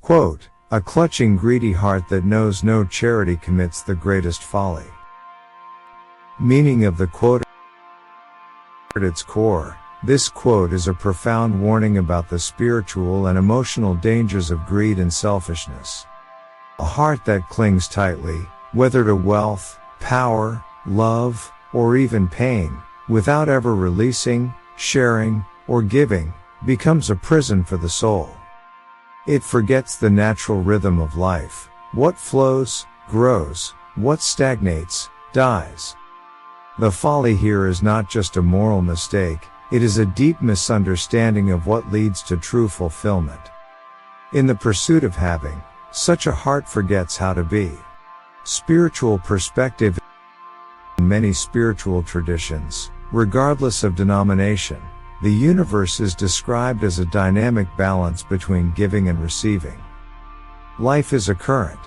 Quote, "A clutching greedy heart that knows no charity commits the greatest folly." Meaning of the quote. At its core, this quote is a profound warning about the spiritual and emotional dangers of greed and selfishness. A heart that clings tightly, whether to wealth, power, love, or even pain, without ever releasing, sharing, or giving, becomes a prison for the soul. It forgets the natural rhythm of life. What flows, grows. What stagnates, dies. The folly here is not just a moral mistake, it is a deep misunderstanding of what leads to true fulfillment. In the pursuit of having, such a heart forgets how to be. Spiritual perspective. In many spiritual traditions, regardless of denomination, the universe is described as a dynamic balance between giving and receiving. Life is a current.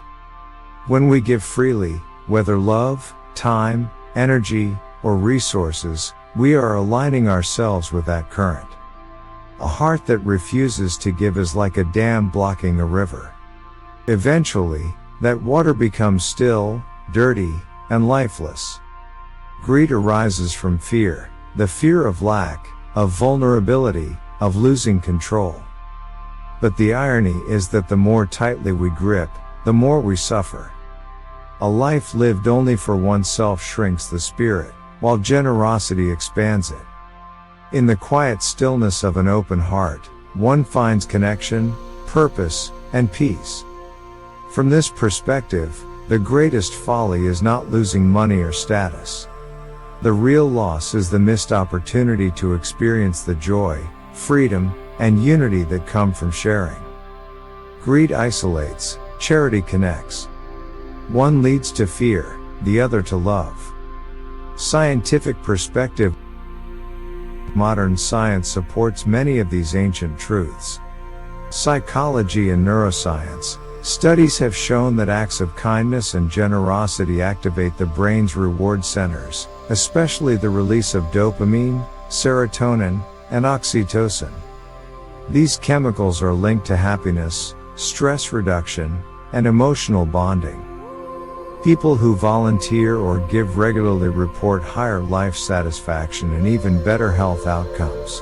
When we give freely, whether love, time, energy, or resources, we are aligning ourselves with that current. A heart that refuses to give is like a dam blocking a river. Eventually, that water becomes still, dirty, and lifeless. Greed arises from fear, the fear of lack, of vulnerability, of losing control. But the irony is that the more tightly we grip, the more we suffer. A life lived only for oneself shrinks the spirit, while generosity expands it. In the quiet stillness of an open heart, one finds connection, purpose, and peace. From this perspective, the greatest folly is not losing money or status. The real loss is the missed opportunity to experience the joy, freedom, and unity that come from sharing. Greed isolates, charity connects. One leads to fear, the other to love. Scientific perspective. Modern science supports many of these ancient truths. Psychology and neuroscience. Studies have shown that acts of kindness and generosity activate the brain's reward centers, especially the release of dopamine, serotonin, and oxytocin. These chemicals are linked to happiness, stress reduction, and emotional bonding. People who volunteer or give regularly report higher life satisfaction and even better health outcomes.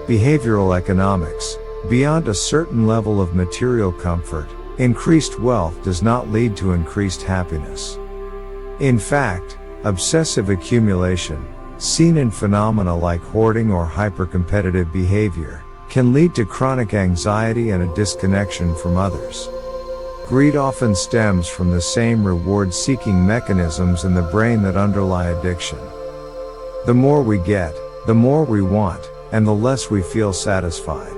Behavioral economics. Beyond a certain level of material comfort, increased wealth does not lead to increased happiness. In fact, obsessive accumulation, seen in phenomena like hoarding or hypercompetitive behavior, can lead to chronic anxiety and a disconnection from others. Greed often stems from the same reward-seeking mechanisms in the brain that underlie addiction. The more we get, the more we want, and the less we feel satisfied.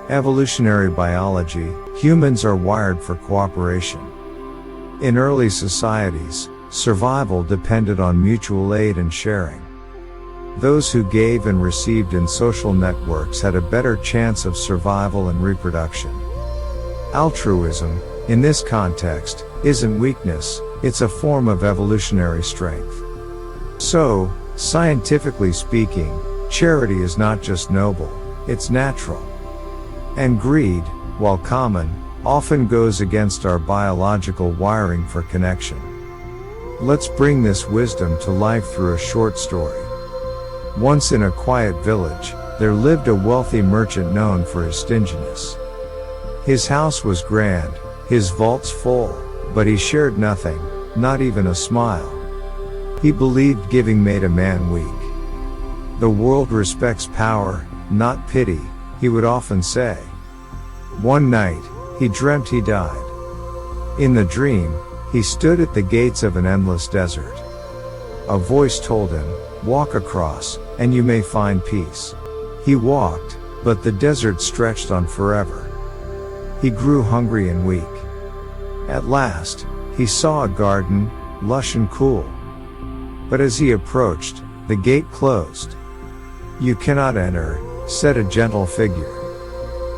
Evolutionary biology. Humans are wired for cooperation. In early societies, survival depended on mutual aid and sharing. Those who gave and received in social networks had a better chance of survival and reproduction. Altruism, in this context, isn't weakness, it's a form of evolutionary strength. So, scientifically speaking, charity is not just noble, it's natural. And greed, while common, often goes against our biological wiring for connection. Let's bring this wisdom to life through a short story. Once in a quiet village, there lived a wealthy merchant known for his stinginess. His house was grand, his vaults full, but he shared nothing, not even a smile. He believed giving made a man weak. The world respects power, not pity, he would often say. One night, he dreamt he died. In the dream, he stood at the gates of an endless desert. A voice told him, "Walk across, and you may find peace." He walked, but the desert stretched on forever. He grew hungry and weak. At last, he saw a garden, lush and cool. But as he approached, the gate closed. "You cannot enter," said a gentle figure.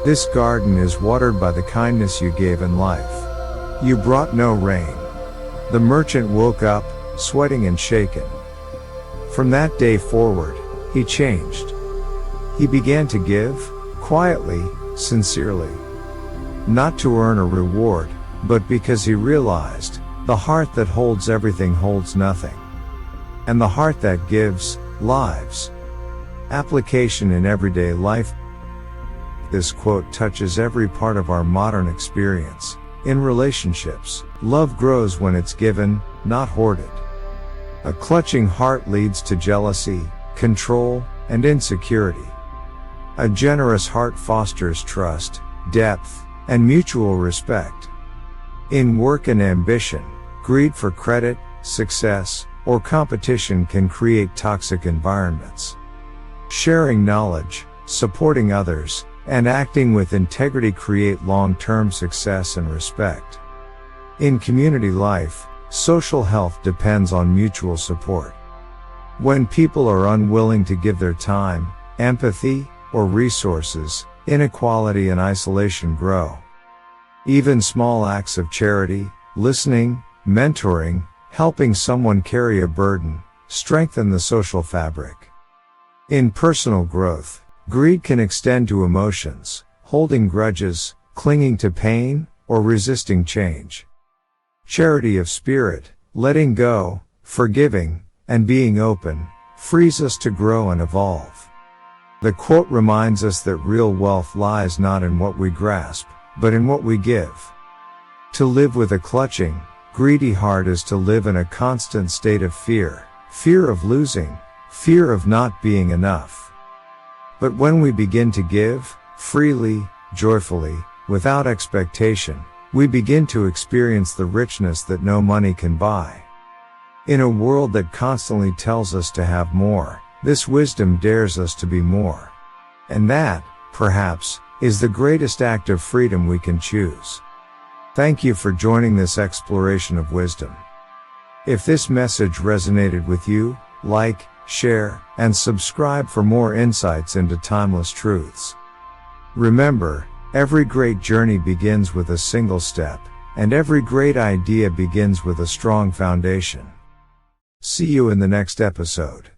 "This garden is watered by the kindness you gave in life. You brought no rain." The merchant woke up, sweating and shaken. From that day forward, he changed. He began to give, quietly, sincerely. not to earn a reward, but because he realized, the heart that holds everything holds nothing. And the heart that gives, lives. Application in everyday life. This quote touches every part of our modern experience. In relationships, love grows when it's given, not hoarded. A clutching heart leads to jealousy, control, and insecurity. A generous heart fosters trust, depth, and mutual respect. In work and ambition, greed for credit, success, or competition can create toxic environments. Sharing knowledge, supporting others, and acting with integrity create long-term success and respect. In community life, social health depends on mutual support. When people are unwilling to give their time, empathy, or resources, inequality and isolation grow. Even small acts of charity, listening, mentoring, helping someone carry a burden, strengthen the social fabric. In personal growth, greed can extend to emotions, holding grudges, clinging to pain, or resisting change. Charity of spirit, letting go, forgiving, and being open, frees us to grow and evolve. The quote reminds us that real wealth lies not in what we grasp, but in what we give. To live with a clutching, greedy heart is to live in a constant state of fear, fear of losing, fear of not being enough. But when we begin to give, freely, joyfully, without expectation, we begin to experience the richness that no money can buy. In a world that constantly tells us to have more, this wisdom dares us to be more. And that, perhaps, is the greatest act of freedom we can choose. Thank you for joining this exploration of wisdom. If this message resonated with you, like, share, and subscribe for more insights into timeless truths. Remember, every great journey begins with a single step, and every great idea begins with a strong foundation. See you in the next episode.